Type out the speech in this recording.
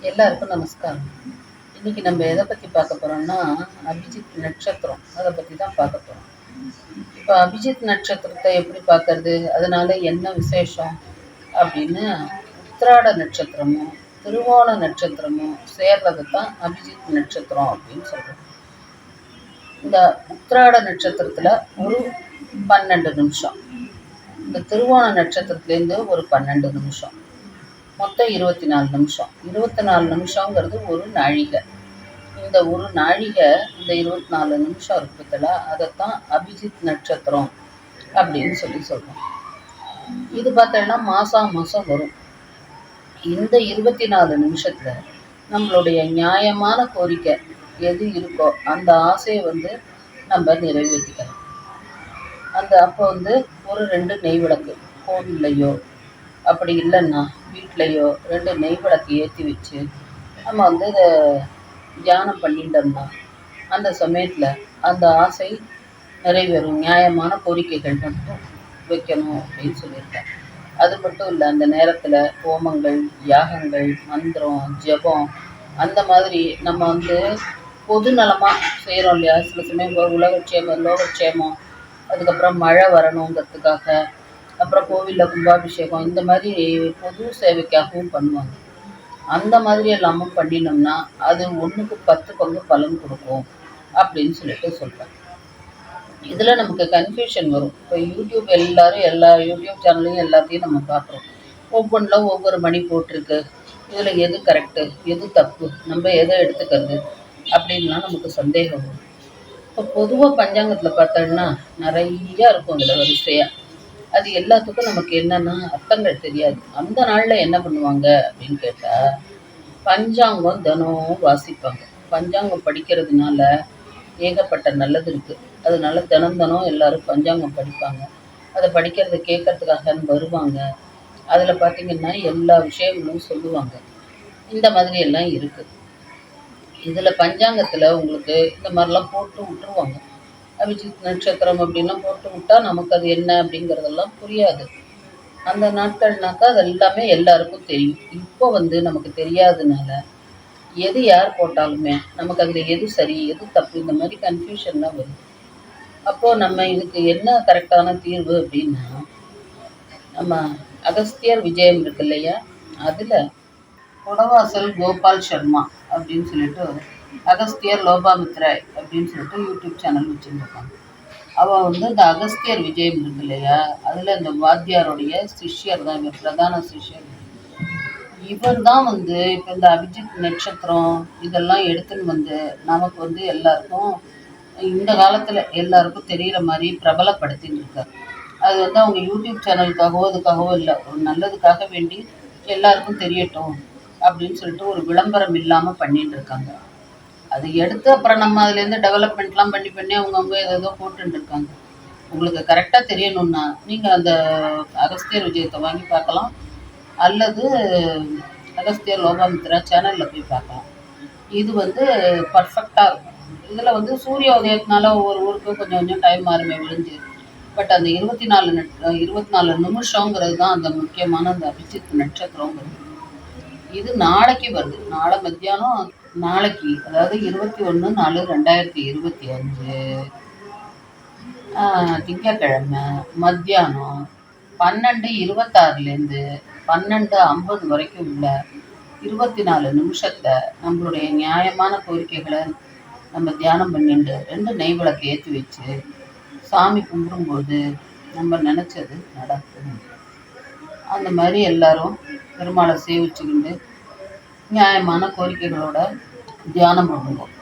எல்லாருக்கும் நமஸ்காரம். இன்னைக்கு நம்ம எதை பற்றி பார்க்க போகிறோம்னா அபிஜித் நட்சத்திரம், அதை பற்றி தான் பார்க்க போகிறோம். இப்போ அபிஜித் நட்சத்திரத்தை எப்படி பார்க்கறது, அதனால என்ன விசேஷம் அப்படின்னு, உத்திராட நட்சத்திரமும் திருவோண நட்சத்திரமும் சேர்றது தான் அபிஜித் நட்சத்திரம் அப்படின்னு சொல்கிறோம். இந்த உத்திராட நட்சத்திரத்தில் ஒரு 12 நிமிஷம், இந்த திருவோண நட்சத்திரத்துலேருந்து ஒரு 12 நிமிஷம், மொத்தம் 24 நிமிஷம். 24 நிமிஷங்கிறது ஒரு நாழிகை. இந்த ஒரு நாழிகை, இந்த 24 நிமிஷம் இருக்குதுல, அதைத்தான் அபிஜித் நட்சத்திரம் அப்படின்னு சொல்கிறோம். இது பார்த்தோம்னா மாதம் வரும். இந்த 24 நிமிஷத்தில் நம்மளுடைய நியாயமான கோரிக்கை எது இருக்கோ அந்த ஆசையை நம்ம நிறைவேற்றிக்கலாம். அப்போ ஒரு 2 நெய் விளக்கு கோவில்லையோ அப்படி இல்லைன்னா வீட்லேயோ 2 நெய் விளக்கு ஏற்றி வச்சு நம்ம இதை தியானம் பண்ணிட்டோம்னா அந்த சமயத்தில் அந்த ஆசை நிறைவேறும். நியாயமான கோரிக்கைகள் மட்டும் வைக்கணும் அப்படின்னு சொல்லியிருக்கேன். அது மட்டும் இல்லை, அந்த நேரத்தில் ஹோமங்கள், யாகங்கள், மந்திரம், ஜபம் அந்த மாதிரி நம்ம பொது நலமாக செய்கிறோம் இல்லையா. சில சமயம் உலகக்ஷேமம், லோகக்ஷேமம், அதுக்கப்புறம் மழை வரணுங்கிறதுக்காக, அப்புறம் கோவிலில் கும்பாபிஷேகம், இந்த மாதிரி பொது சேவைக்காகவும் பண்ணுவாங்க. அந்த மாதிரி எல்லாமும் பண்ணினோம்னா அது 1க்கு 10 பங்கு பலன் கொடுக்கும் அப்படின்னு சொல்கிறேன். இதில் நமக்கு கன்ஃபியூஷன் வரும். இப்போ யூடியூப் எல்லாரும் எல்லா யூடியூப் சேனல்லையும் எல்லாத்தையும் நம்ம பார்க்குறோம். ஒவ்வொன்றில் ஒவ்வொரு மணி போட்டிருக்கு. இதில் எது கரெக்டு, எது தப்பு, நம்ம எதை எடுத்துக்கிறது அப்படின்லாம் நமக்கு சந்தேகம் வரும். இப்போ பொதுவாக பஞ்சாங்கத்தில் பார்த்தோம்னா நிறையா இருக்கும் இதில் வரிசையாக. அது எல்லாத்துக்கும் நமக்கு என்னென்னா அர்த்தங்கள் தெரியாது. அந்த நாளில் என்ன பண்ணுவாங்க அப்படின்னு கேட்டால், பஞ்சாங்கம் தினம் வாசிப்பாங்க. பஞ்சாங்கம் படிக்கிறதுனால ஏகப்பட்ட நல்லது இருக்குது. அதனால தினம் எல்லோரும் பஞ்சாங்கம் படிப்பாங்க. அதை படிக்கிறத கேட்கறதுக்காக வருவாங்க. அதில் பார்த்திங்கன்னா எல்லா விஷயங்களும் சொல்லுவாங்க. இந்த மாதிரி எல்லாம் இருக்குது. இதில் பஞ்சாங்கத்தில் உங்களுக்கு இந்த மாதிரிலாம் போட்டு விட்டுருவாங்க. அபிஜித் நட்சத்திரம் அப்படின்லாம் போட்டு விட்டால் நமக்கு அது என்ன அப்படிங்கிறதெல்லாம் புரியாது. அந்த நாட்கள்னாக்கா அது எல்லாமே எல்லாருக்கும் தெரியும். இப்போ நமக்கு தெரியாததுனால எது யார் போட்டாலுமே நமக்கு அதில் எது சரி எது தப்பு இந்த மாதிரி கன்ஃபியூஷன்லாம் வருது. அப்போது நம்ம இதுக்கு என்ன கரெக்டான தீர்வு அப்படின்னா, நம்ம அகஸ்தியர் விஜயம் இருக்கு இல்லையா, அதில் குடவாசல் கோபால் சர்மா அப்படின்னு சொல்லிட்டு அகஸ்தியர் லோபாமித்ராய் அப்படின்னு சொல்லிட்டு யூடியூப் சேனல் வச்சுருக்காங்க. அவள் இந்த அகஸ்தியர் விஜயம் இருக்கு இல்லையா, அதில் இந்த வாத்தியாருடைய சிஷ்யர் தான், இவர் பிரதான சிஷ்யர். இவர் தான் இப்போ இந்த அபிஜித் நட்சத்திரம் இதெல்லாம் எடுத்துன்னு நமக்கு எல்லாருக்கும் இந்த காலத்தில் எல்லாருக்கும் தெரிகிற மாதிரி பிரபலப்படுத்தின்னு இருக்கார். அது அவங்க யூடியூப் சேனலுக்காகவோ அதுக்காகவோ இல்லை, ஒரு நல்லதுக்காக வேண்டி எல்லாருக்கும் தெரியட்டும் அப்படின்னு சொல்லிட்டு ஒரு விளம்பரம் இல்லாமல் பண்ணிட்டு இருக்காங்க. அது எடுத்து அப்புறம் நம்ம அதுலேருந்து டெவலப்மெண்ட்லாம் பண்ணி அவங்கவுங்க ஏதோ போட்டுன்னு இருக்காங்க. உங்களுக்கு கரெக்டாக தெரியணுன்னா நீங்கள் அந்த அகஸ்தியர் விஜயத்தை வாங்கி பார்க்கலாம், அல்லது அகஸ்தியர் லோபாமித்ரா சேனலில் போய் பார்க்கலாம். இது பர்ஃபெக்டாக இருக்கும். இதில் சூரிய உதயத்தினால ஒவ்வொரு ஊருக்கும் கொஞ்சம் கொஞ்சம் டைம் மாறுமே விழுந்து. பட் அந்த 24 நிமிஷங்கிறது தான் அந்த முக்கியமான அந்த அபிஜித் நட்சத்திரங்கிறது. இது நாளைக்கு வருது, நாளை மத்தியானம், நாளைக்கு அதாவது 21/4/2025 திங்கக்கிழமை மத்தியானம் 12:26லேருந்து 12:50 வரைக்கும் உள்ள 24 நிமிஷத்தில் நம்மளுடைய நியாயமான கோரிக்கைகளை நம்ம தியானம் பண்ணிட்டு 2 நெய் விளக்கு ஏற்றி வச்சு சாமி கும்பிடும்போது நம்ம நினச்சது நடக்கும். அந்த மாதிரி எல்லாரும் பெருமாளை சேவிச்சுக்கிண்டு நியாயமான கோரிக்கைகளோட தியானம் பண்ணுவோம்.